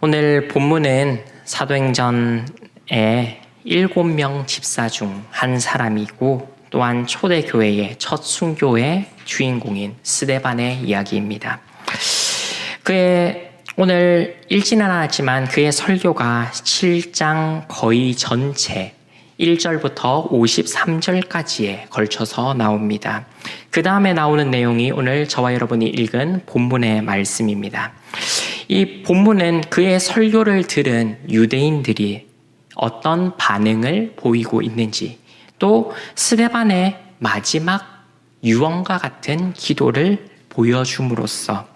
오늘 본문은 사도행전의 7명 집사 중 한 사람이고 또한 초대교회의 첫 순교의 주인공인 스데반의 이야기입니다. 오늘 읽지는 않았지만 그의 설교가 7장 거의 전체 1절부터 53절까지에 걸쳐서 나옵니다. 그 다음에 나오는 내용이 오늘 저와 여러분이 읽은 본문의 말씀입니다. 이 본문은 그의 설교를 들은 유대인들이 어떤 반응을 보이고 있는지, 또 스데반의 마지막 유언과 같은 기도를 보여줌으로써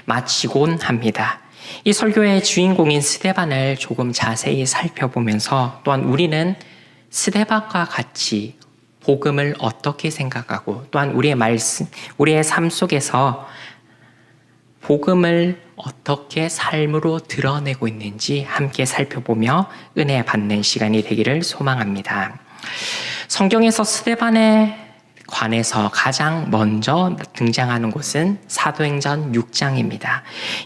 마치곤 합니다. 이 설교의 주인공인 스데반을 조금 자세히 살펴보면서 또한 우리는 스데반과 같이 복음을 어떻게 생각하고 또한 우리의 삶 속에서 복음을 어떻게 삶으로 드러내고 있는지 함께 살펴보며 은혜 받는 시간이 되기를 소망합니다. 성경에서 스데반에 관해서 가장 먼저 등장하는 곳은 사도행전 6장입니다.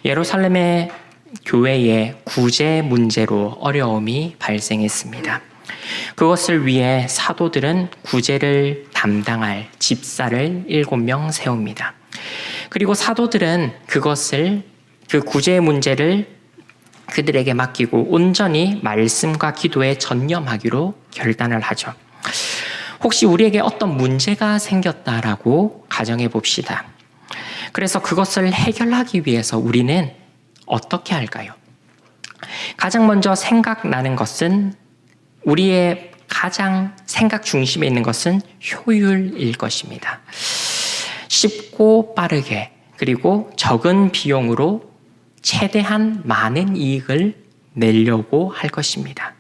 예루살렘의 교회의 구제 문제로 어려움이 발생했습니다. 그것을 위해 사도들은 구제를 담당할 집사를 7명 세웁니다. 그리고 사도들은 그 구제의 문제를 그들에게 맡기고 온전히 말씀과 기도에 전념하기로 결단을 하죠. 혹시 우리에게 어떤 문제가 생겼다라고 가정해 봅시다. 그래서 그것을 해결하기 위해서 우리는 어떻게 할까요? 가장 먼저 생각나는 것은 우리의 가장 생각 중심에 있는 것은 효율일 것입니다. 쉽고 빠르게 그리고 적은 비용으로 최대한 많은 이익을 내려고 할 것입니다.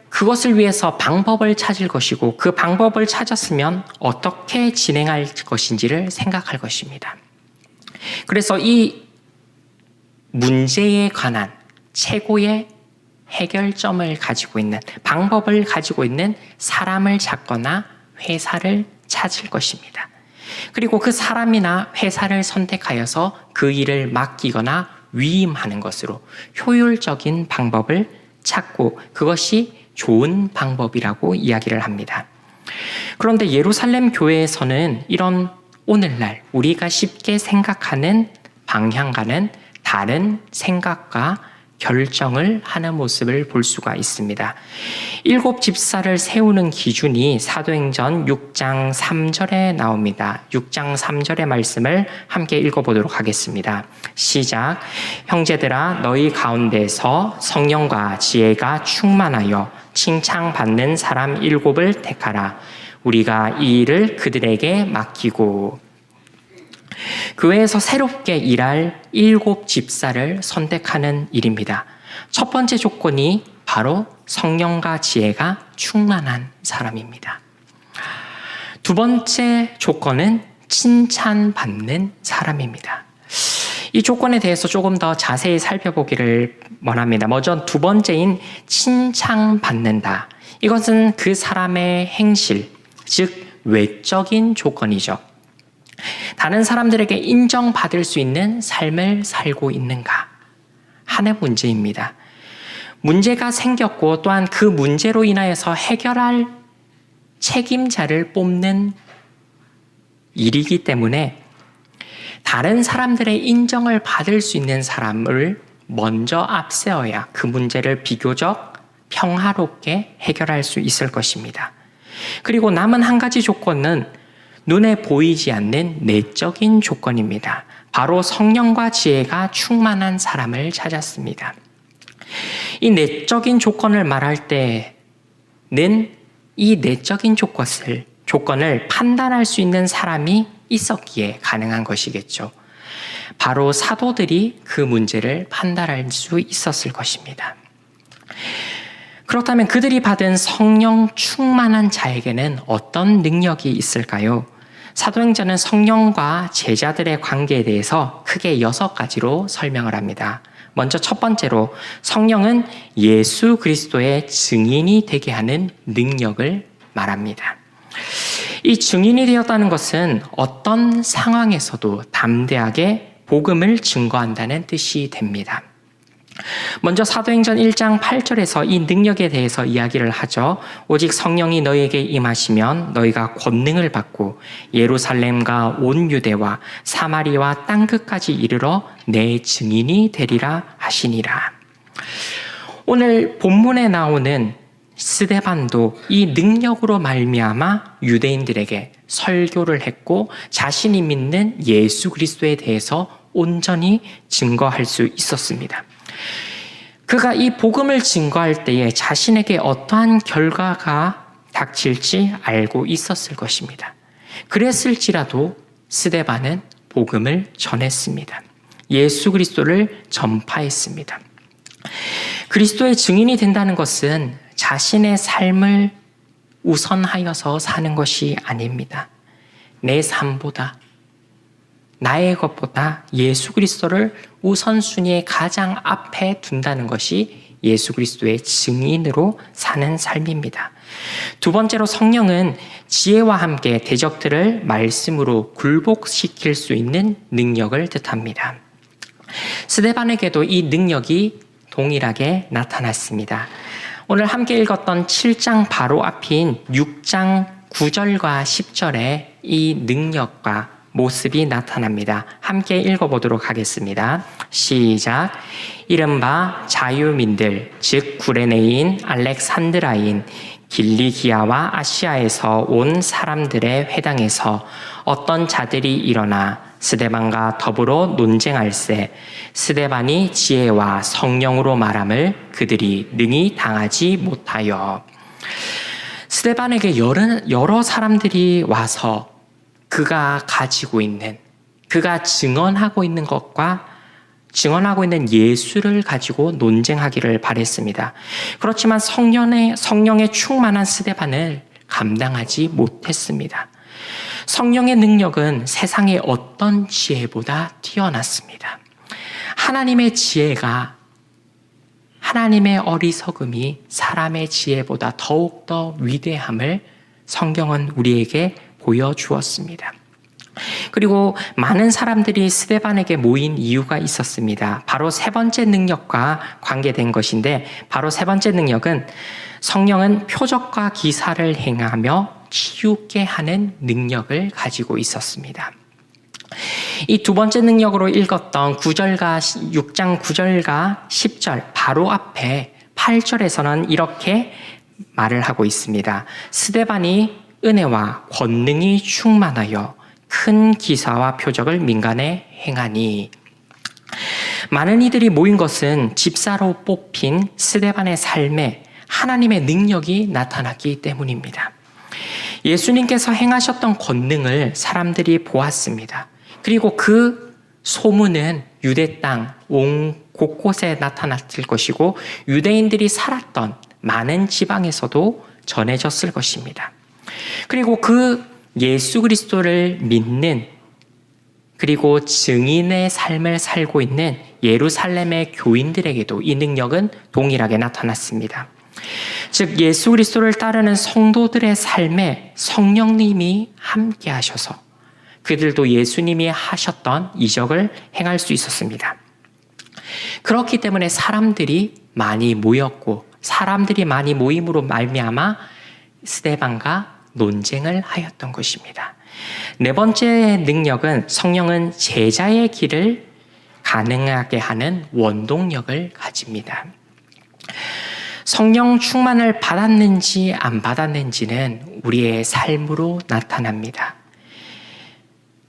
그것을 위해서 방법을 찾을 것이고 그 방법을 찾았으면 어떻게 진행할 것인지를 생각할 것입니다. 그래서 이 문제에 관한 최고의 해결점을 가지고 있는 방법을 가지고 있는 사람을 찾거나 회사를 찾을 것입니다. 그리고 그 사람이나 회사를 선택하여서 그 일을 맡기거나 위임하는 것으로 효율적인 방법을 찾고 그것이 좋은 방법이라고 이야기를 합니다. 그런데 예루살렘 교회에서는 이런 오늘날 우리가 쉽게 생각하는 방향과는 다른 생각과 결정을 하는 모습을 볼 수가 있습니다. 7 집사를 세우는 기준이 사도행전 6장 3절에 나옵니다. 6장 3절의 말씀을 함께 읽어보도록 하겠습니다. 시작. 형제들아 너희 가운데서 성령과 지혜가 충만하여 칭찬받는 사람 7을 택하라. 우리가 이 일을 그들에게 맡기고. 교회에서 새롭게 일할 7 집사를 선택하는 일입니다. 첫 번째 조건이 바로 성령과 지혜가 충만한 사람입니다. 두 번째 조건은 칭찬받는 사람입니다. 이 조건에 대해서 조금 더 자세히 살펴보기를 원합니다. 먼저 두 번째인 칭찬받는다. 이것은 그 사람의 행실, 즉 외적인 조건이죠. 다른 사람들에게 인정받을 수 있는 삶을 살고 있는가 하는 문제입니다. 문제가 생겼고 또한 그 문제로 인하여서 해결할 책임자를 뽑는 일이기 때문에 다른 사람들의 인정을 받을 수 있는 사람을 먼저 앞세워야 그 문제를 비교적 평화롭게 해결할 수 있을 것입니다. 그리고 남은 한 가지 조건은 눈에 보이지 않는 내적인 조건입니다. 바로 성령과 지혜가 충만한 사람을 찾았습니다. 이 내적인 조건을 말할 때는 이 내적인 조건을 판단할 수 있는 사람이 있었기에 가능한 것이겠죠. 바로 사도들이 그 문제를 판단할 수 있었을 것입니다. 그렇다면 그들이 받은 성령 충만한 자에게는 어떤 능력이 있을까요? 사도행전은 성령과 제자들의 관계에 대해서 크게 6가지로 설명을 합니다. 먼저 첫 번째로 성령은 예수 그리스도의 증인이 되게 하는 능력을 말합니다. 이 증인이 되었다는 것은 어떤 상황에서도 담대하게 복음을 증거한다는 뜻이 됩니다. 먼저 사도행전 1장 8절에서 이 능력에 대해서 이야기를 하죠. 오직 성령이 너희에게 임하시면 너희가 권능을 받고 예루살렘과 온 유대와 사마리아 땅끝까지 이르러 내 증인이 되리라 하시니라. 오늘 본문에 나오는 스데반도 이 능력으로 말미암아 유대인들에게 설교를 했고 자신이 믿는 예수 그리스도에 대해서 온전히 증거할 수 있었습니다. 그가 이 복음을 증거할 때에 자신에게 어떠한 결과가 닥칠지 알고 있었을 것입니다. 그랬을지라도 스데반은 복음을 전했습니다. 예수 그리스도를 전파했습니다. 그리스도의 증인이 된다는 것은 자신의 삶을 우선하여서 사는 것이 아닙니다. 내 삶보다, 나의 것보다 예수 그리스도를 우선순위의 가장 앞에 둔다는 것이 예수 그리스도의 증인으로 사는 삶입니다. 두 번째로 성령은 지혜와 함께 대적들을 말씀으로 굴복시킬 수 있는 능력을 뜻합니다. 스데반에게도 이 능력이 동일하게 나타났습니다. 오늘 함께 읽었던 7장 바로 앞인 6장 9절과 10절에 이 능력과 모습이 나타납니다. 함께 읽어보도록 하겠습니다. 시작. 이른바 자유민들, 즉 구레네인, 알렉산드라인, 길리기아와 아시아에서 온 사람들의 회당에서 어떤 자들이 일어나 스데반과 더불어 논쟁할세 스데반이 지혜와 성령으로 말함을 그들이 능히 당하지 못하여. 스데반에게 여러 사람들이 와서 그가 가지고 있는, 그가 증언하고 있는 것과 증언하고 있는 예수를 가지고 논쟁하기를 바랬습니다. 그렇지만 성령의 충만한 스데반을 감당하지 못했습니다. 성령의 능력은 세상의 어떤 지혜보다 뛰어났습니다. 하나님의 지혜가, 하나님의 어리석음이 사람의 지혜보다 더욱더 위대함을 성경은 우리에게 보여주었습니다. 그리고 많은 사람들이 스데반에게 모인 이유가 있었습니다. 바로 세 번째 능력과 관계된 것인데, 바로 세 번째 능력은 성령은 표적과 기사를 행하며 치유케 하는 능력을 가지고 있었습니다. 이 두 번째 능력으로 읽었던 6장 9절과 10절 바로 앞에 8절에서는 이렇게 말을 하고 있습니다. 스데반이 은혜와 권능이 충만하여 큰 기사와 표적을 민간에 행하니. 많은 이들이 모인 것은 집사로 뽑힌 스데반의 삶에 하나님의 능력이 나타났기 때문입니다. 예수님께서 행하셨던 권능을 사람들이 보았습니다. 그리고 그 소문은 유대 땅 온 곳곳에 나타났을 것이고 유대인들이 살았던 많은 지방에서도 전해졌을 것입니다. 그리고 그 예수 그리스도를 믿는, 그리고 증인의 삶을 살고 있는 예루살렘의 교인들에게도 이 능력은 동일하게 나타났습니다. 즉 예수 그리스도를 따르는 성도들의 삶에 성령님이 함께 하셔서 그들도 예수님이 하셨던 이적을 행할 수 있었습니다. 그렇기 때문에 사람들이 많이 모였고 사람들이 많이 모임으로 말미암아 스데반과 논쟁을 하였던 것입니다. 네 번째 능력은 성령은 제자의 길을 가능하게 하는 원동력을 가집니다. 성령 충만을 받았는지 안 받았는지는 우리의 삶으로 나타납니다.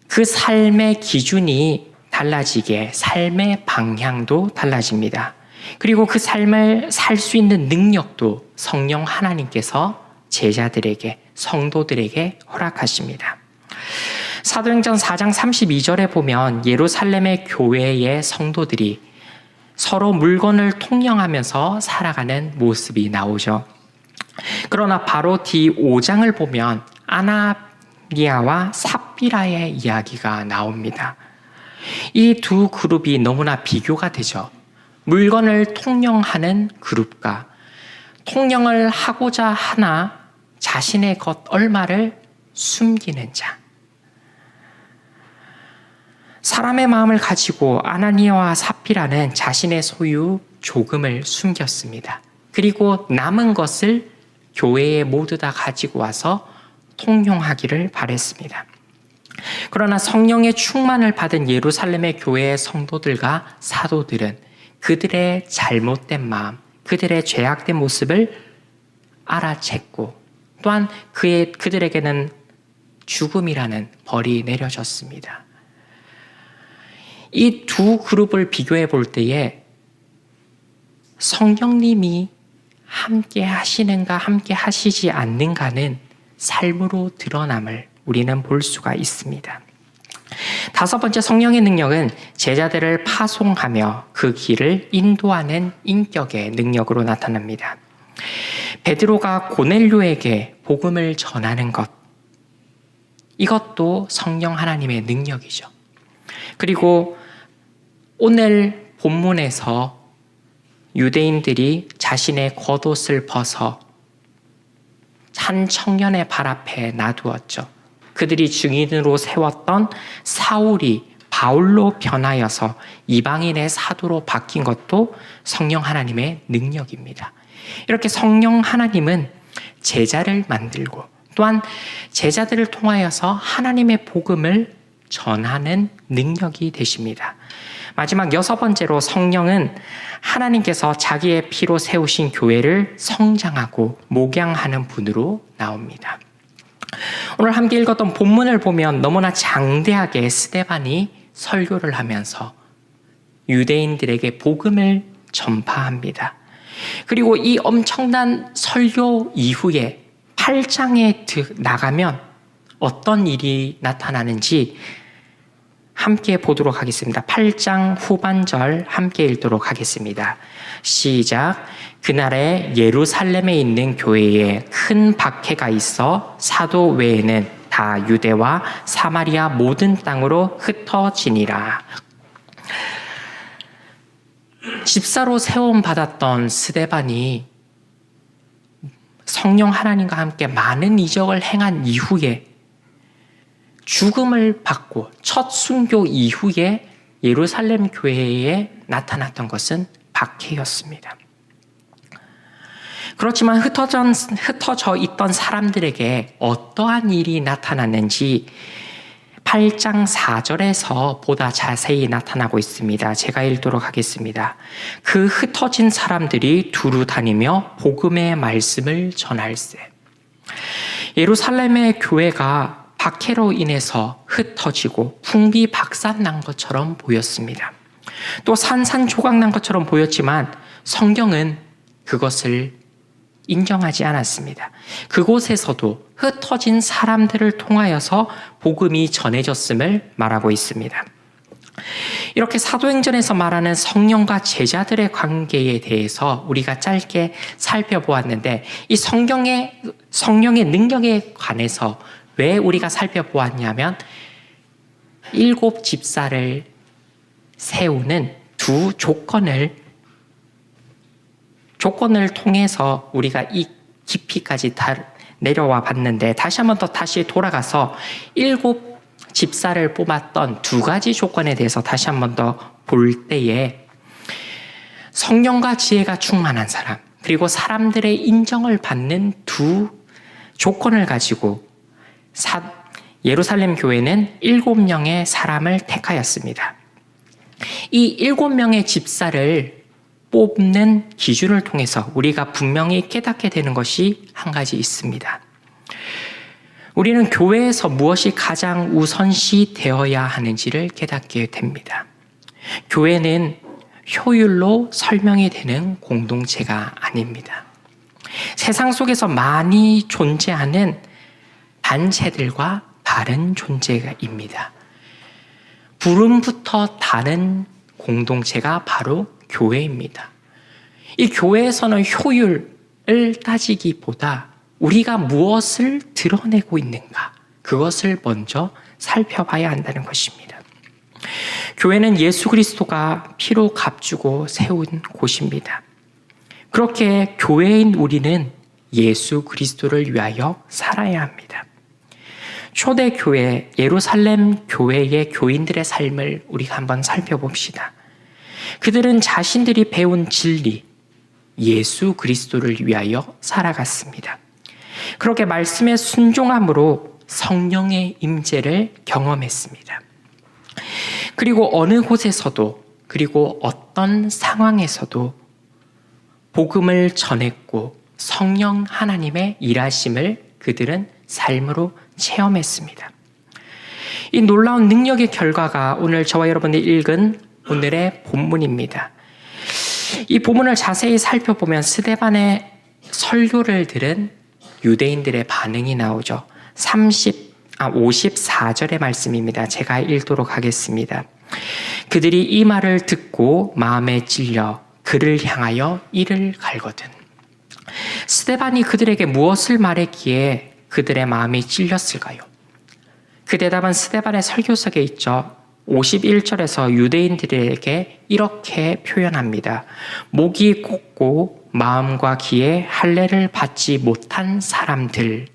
그 삶의 기준이 달라지게 삶의 방향도 달라집니다. 그리고 그 삶을 살 수 있는 능력도 성령 하나님께서 제자들에게, 성도들에게 허락하십니다. 사도행전 4장 32절에 보면 예루살렘의 교회의 성도들이 서로 물건을 통용하면서 살아가는 모습이 나오죠. 그러나 바로 뒤 5장을 보면 아나니아와 삽비라의 이야기가 나옵니다. 이 두 그룹이 너무나 비교가 되죠. 물건을 통용하는 그룹과 통용을 하고자 하나 자신의 것 얼마를 숨기는 자. 사람의 마음을 가지고 아나니아와 삽비라는 자신의 소유 조금을 숨겼습니다. 그리고 남은 것을 교회에 모두 다 가지고 와서 통용하기를 바랬습니다. 그러나 성령의 충만을 받은 예루살렘의 교회의 성도들과 사도들은 그들의 잘못된 마음, 그들의 죄악된 모습을 알아챘고 또한 그들에게는 죽음이라는 벌이 내려졌습니다. 이 두 그룹을 비교해 볼 때에 성령님이 함께 하시는가 함께 하시지 않는가는 삶으로 드러남을 우리는 볼 수가 있습니다. 다섯 번째, 성령의 능력은 제자들을 파송하며 그 길을 인도하는 인격의 능력으로 나타납니다. 베드로가 고넬료에게 복음을 전하는 것, 이것도 성령 하나님의 능력이죠. 그리고 오늘 본문에서 유대인들이 자신의 겉옷을 벗어 한 청년의 발 앞에 놔두었죠. 그들이 증인으로 세웠던 사울이 바울로 변하여서 이방인의 사도로 바뀐 것도 성령 하나님의 능력입니다. 이렇게 성령 하나님은 제자를 만들고 또한 제자들을 통하여서 하나님의 복음을 전하는 능력이 되십니다. 마지막 여섯 번째로, 성령은 하나님께서 자기의 피로 세우신 교회를 성장하고 목양하는 분으로 나옵니다. 오늘 함께 읽었던 본문을 보면 너무나 장대하게 스데반이 설교를 하면서 유대인들에게 복음을 전파합니다. 그리고 이 엄청난 설교 이후에 8장에 나가면 어떤 일이 나타나는지 함께 보도록 하겠습니다. 8장 후반절 함께 읽도록 하겠습니다. 시작. 그날에 예루살렘에 있는 교회에 큰 박해가 있어 사도 외에는 다 유대와 사마리아 모든 땅으로 흩어지니라. 집사로 세움 받았던 스데반이 성령 하나님과 함께 많은 이적을 행한 이후에 죽음을 받고 첫 순교 이후에 예루살렘 교회에 나타났던 것은 박해였습니다. 그렇지만 흩어져 있던 사람들에게 어떠한 일이 나타났는지 8장 4절에서 보다 자세히 나타나고 있습니다. 제가 읽도록 하겠습니다. 그 흩어진 사람들이 두루 다니며 복음의 말씀을 전할세. 예루살렘의 교회가 박해로 인해서 흩어지고 풍비박산 난 것처럼 보였습니다. 또 산산조각 난 것처럼 보였지만 성경은 그것을 인정하지 않았습니다. 그곳에서도 흩어진 사람들을 통하여서 복음이 전해졌음을 말하고 있습니다. 이렇게 사도행전에서 말하는 성령과 제자들의 관계에 대해서 우리가 짧게 살펴보았는데, 이 성령의 능력에 관해서 왜 우리가 살펴보았냐면 7 집사를 세우는 두 조건을 통해서 우리가 이 깊이까지 내려와 봤는데, 다시 한번 다시 돌아가서 7 집사를 뽑았던 두 가지 조건에 대해서 다시 한번 더 볼 때에, 성령과 지혜가 충만한 사람, 그리고 사람들의 인정을 받는 두 조건을 가지고 예루살렘 교회는 7명의 사람을 택하였습니다. 이 7명의 집사를 뽑는 기준을 통해서 우리가 분명히 깨닫게 되는 것이 한 가지 있습니다. 우리는 교회에서 무엇이 가장 우선시 되어야 하는지를 깨닫게 됩니다. 교회는 효율로 설명이 되는 공동체가 아닙니다. 세상 속에서 많이 존재하는 단체들과 다른 존재입니다. 부름부터 다른 공동체가 바로 교회입니다. 이 교회에서는 효율을 따지기보다 우리가 무엇을 드러내고 있는가, 그것을 먼저 살펴봐야 한다는 것입니다. 교회는 예수 그리스도가 피로 값주고 세운 곳입니다. 그렇게 교회인 우리는 예수 그리스도를 위하여 살아야 합니다. 초대교회 예루살렘 교회의 교인들의 삶을 우리가 한번 살펴봅시다. 그들은 자신들이 배운 진리, 예수 그리스도를 위하여 살아갔습니다. 그렇게 말씀의 순종함으로 성령의 임재를 경험했습니다. 그리고 어느 곳에서도, 그리고 어떤 상황에서도 복음을 전했고 성령 하나님의 일하심을 그들은 삶으로 체험했습니다. 이 놀라운 능력의 결과가 오늘 저와 여러분이 읽은 오늘의 본문입니다. 이 본문을 자세히 살펴보면 스데반의 설교를 들은 유대인들의 반응이 나오죠. 54절의 말씀입니다. 제가 읽도록 하겠습니다. 그들이 이 말을 듣고 마음에 찔려 그를 향하여 이를 갈거든. 스데반이 그들에게 무엇을 말했기에 그들의 마음이 찔렸을까요? 그 대답은 스데반의 설교석에 있죠. 51절에서 유대인들에게 이렇게 표현합니다. 목이 곧고 마음과 귀에 할례를 받지 못한 사람들이라고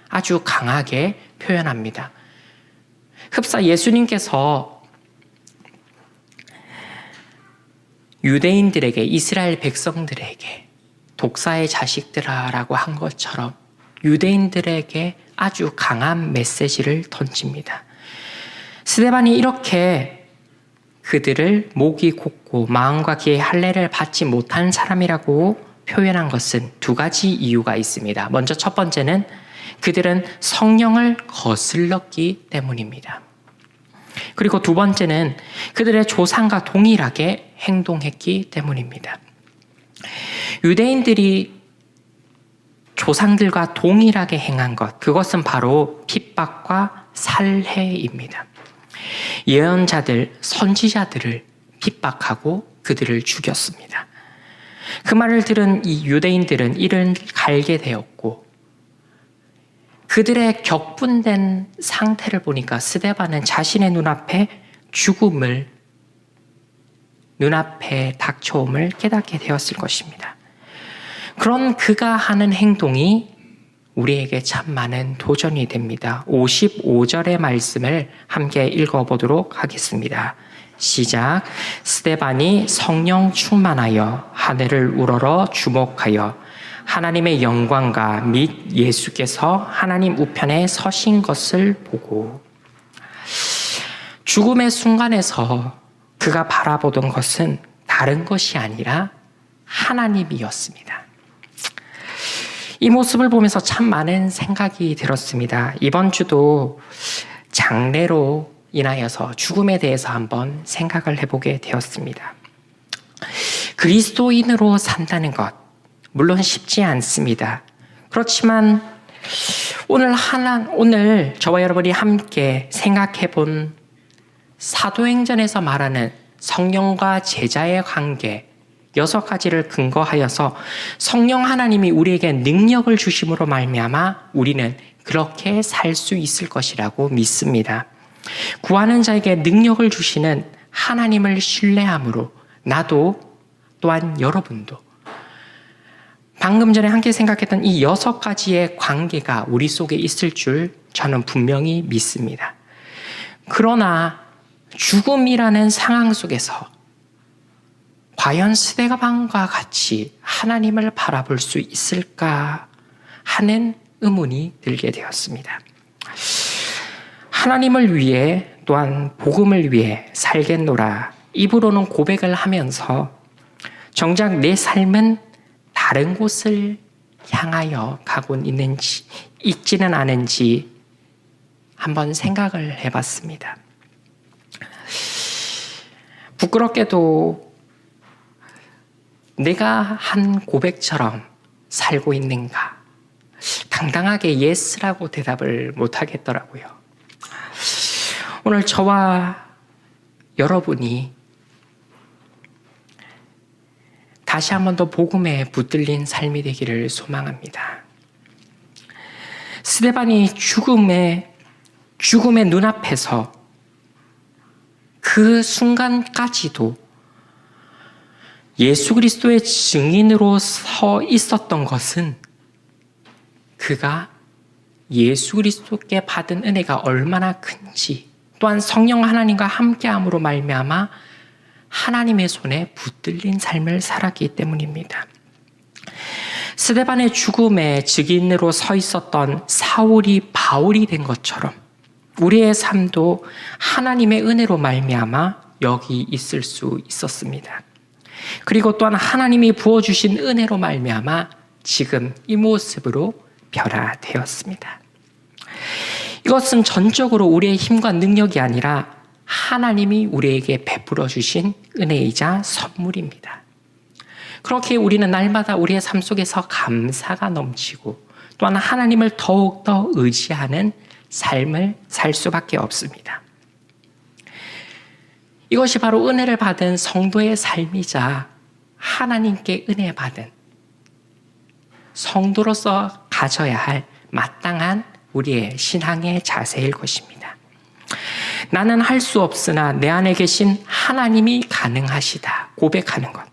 아주 강하게 표현합니다. 흡사 예수님께서 유대인들에게, 이스라엘 백성들에게 독사의 자식들아라고 한 것처럼 유대인들에게 아주 강한 메시지를 던집니다. 스데반이 이렇게 그들을 목이 곧고 마음과 귀에 할례를 받지 못한 사람이라고 표현한 것은 두 가지 이유가 있습니다. 먼저 첫 번째는 그들은 성령을 거슬렀기 때문입니다. 그리고 두 번째는 그들의 조상과 동일하게 행동했기 때문입니다. 유대인들이 조상들과 동일하게 행한 것, 그것은 바로 핍박과 살해입니다. 예언자들, 선지자들을 핍박하고 그들을 죽였습니다. 그 말을 들은 이 유대인들은 이를 갈게 되었고, 그들의 격분된 상태를 보니까 스데반은 자신의 눈앞에 죽음을, 눈앞에 닥쳐옴을 깨닫게 되었을 것입니다. 그런 그가 하는 행동이 우리에게 참 많은 도전이 됩니다. 55절의 말씀을 함께 읽어보도록 하겠습니다. 시작. 스데반이 성령 충만하여 하늘을 우러러 주목하여 하나님의 영광과 및 예수께서 하나님 우편에 서신 것을 보고, 죽음의 순간에서 그가 바라보던 것은 다른 것이 아니라 하나님이었습니다. 이 모습을 보면서 참 많은 생각이 들었습니다. 이번 주도 장례로 인하여서 죽음에 대해서 한번 생각을 해보게 되었습니다. 그리스도인으로 산다는 것, 물론 쉽지 않습니다. 그렇지만 오늘 저와 여러분이 함께 생각해 본 사도행전에서 말하는 성령과 제자의 관계, 6가지를 근거하여서 성령 하나님이 우리에게 능력을 주심으로 말미암아 우리는 그렇게 살 수 있을 것이라고 믿습니다. 구하는 자에게 능력을 주시는 하나님을 신뢰함으로 나도 또한 여러분도 방금 전에 함께 생각했던 이 6가지의 관계가 우리 속에 있을 줄 저는 분명히 믿습니다. 그러나 죽음이라는 상황 속에서 과연 스데반과 같이 하나님을 바라볼 수 있을까 하는 의문이 들게 되었습니다. 하나님을 위해 또한 복음을 위해 살겠노라 입으로는 고백을 하면서 정작 내 삶은 다른 곳을 향하여 가고 있지는 않은지 한번 생각을 해봤습니다. 부끄럽게도 내가 한 고백처럼 살고 있는가? 당당하게 예스라고 대답을 못하겠더라고요. 오늘 저와 여러분이 다시 한 번 더 복음에 붙들린 삶이 되기를 소망합니다. 스데반이 죽음의 눈앞에서 그 순간까지도 예수 그리스도의 증인으로 서 있었던 것은 그가 예수 그리스도께 받은 은혜가 얼마나 큰지, 또한 성령 하나님과 함께함으로 말미암아 하나님의 손에 붙들린 삶을 살았기 때문입니다. 스데반의 죽음의 증인으로 서 있었던 사울이 바울이 된 것처럼 우리의 삶도 하나님의 은혜로 말미암아 여기 있을 수 있었습니다. 그리고 또한 하나님이 부어주신 은혜로 말미암아 지금 이 모습으로 변화되었습니다. 이것은 전적으로 우리의 힘과 능력이 아니라 하나님이 우리에게 베풀어 주신 은혜이자 선물입니다. 그렇게 우리는 날마다 우리의 삶 속에서 감사가 넘치고 또한 하나님을 더욱더 의지하는 삶을 살 수밖에 없습니다. 이것이 바로 은혜를 받은 성도의 삶이자 하나님께 은혜 받은 성도로서 가져야 할 마땅한 우리의 신앙의 자세일 것입니다. 나는 할 수 없으나 내 안에 계신 하나님이 가능하시다 고백하는 것.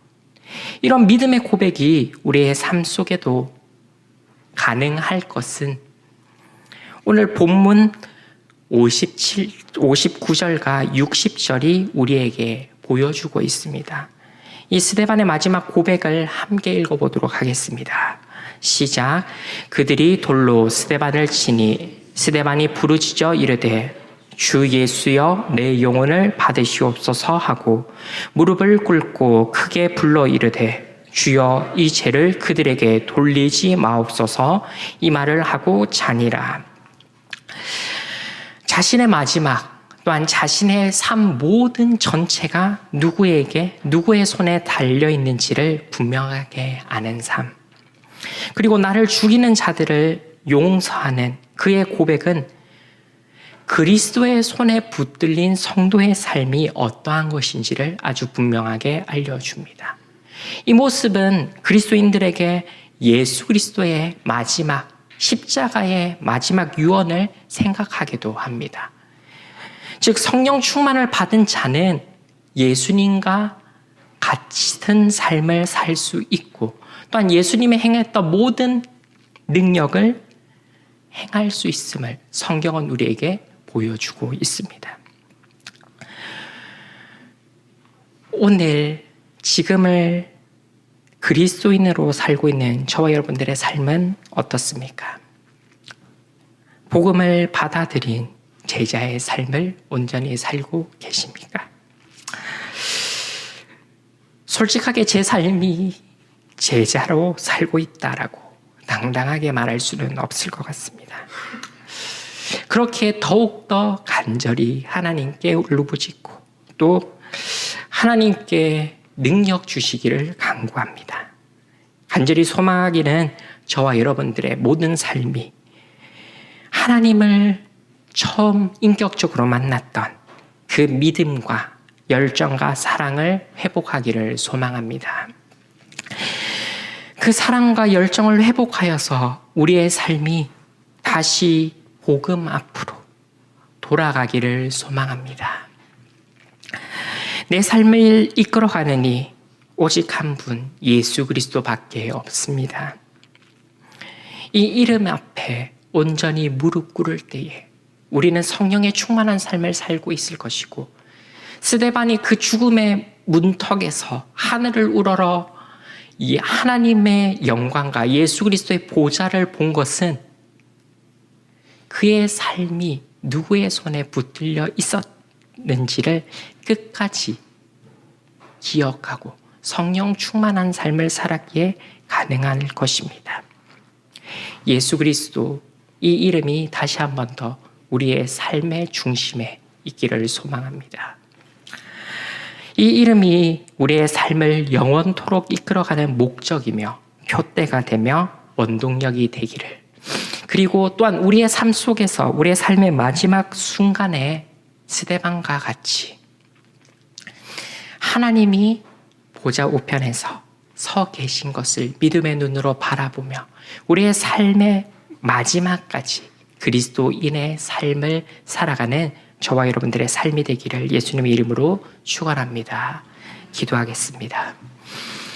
이런 믿음의 고백이 우리의 삶 속에도 가능할 것은 오늘 본문 59절과 60절이 우리에게 보여주고 있습니다. 이 스데반의 마지막 고백을 함께 읽어보도록 하겠습니다. 시작. 그들이 돌로 스데반을 치니 스데반이 부르짖어 이르되 주 예수여 내 영혼을 받으시옵소서 하고 무릎을 꿇고 크게 불러 이르되 주여 이 죄를 그들에게 돌리지 마옵소서 이 말을 하고 자니라. 자신의 마지막 또한 자신의 삶 모든 전체가 누구의 손에 달려 있는지를 분명하게 아는 삶. 그리고 나를 죽이는 자들을 용서하는 그의 고백은 그리스도의 손에 붙들린 성도의 삶이 어떠한 것인지를 아주 분명하게 알려줍니다. 이 모습은 그리스도인들에게 예수 그리스도의 마지막 십자가의 마지막 유언을 생각하게도 합니다. 즉 성령 충만을 받은 자는 예수님과 같은 삶을 살 수 있고 또한 예수님이 행했던 모든 능력을 행할 수 있음을 성경은 우리에게 보여주고 있습니다. 오늘 지금을 그리스도인으로 살고 있는 저와 여러분들의 삶은 어떻습니까? 복음을 받아들인 제자의 삶을 온전히 살고 계십니까? 솔직하게 제 삶이 제자로 살고 있다라고 당당하게 말할 수는 없을 것 같습니다. 그렇게 더욱더 간절히 하나님께 울부짖고 또 하나님께 능력 주시기를 간구합니다. 간절히 소망하기는 저와 여러분들의 모든 삶이 하나님을 처음 인격적으로 만났던 그 믿음과 열정과 사랑을 회복하기를 소망합니다. 그 사랑과 열정을 회복하여서 우리의 삶이 다시 복음 앞으로 돌아가기를 소망합니다. 내 삶을 이끌어가는 이 오직 한 분 예수 그리스도밖에 없습니다. 이 이름 앞에 온전히 무릎 꿇을 때에 우리는 성령의 충만한 삶을 살고 있을 것이고 스데반이 그 죽음의 문턱에서 하늘을 우러러 이 하나님의 영광과 예수 그리스도의 보좌를 본 것은 그의 삶이 누구의 손에 붙들려 있었는지를 끝까지 기억하고 성령 충만한 삶을 살았기에 가능한 것입니다. 예수 그리스도 이 이름이 다시 한 번 더 우리의 삶의 중심에 있기를 소망합니다. 이 이름이 우리의 삶을 영원토록 이끌어가는 목적이며 표대가 되며 원동력이 되기를, 그리고 또한 우리의 삶 속에서 우리의 삶의 마지막 순간에 스데반과 같이 하나님이 보좌 우편에서 서 계신 것을 믿음의 눈으로 바라보며 우리의 삶의 마지막까지 그리스도인의 삶을 살아가는 저와 여러분들의 삶이 되기를 예수님의 이름으로 축원합니다. 기도하겠습니다.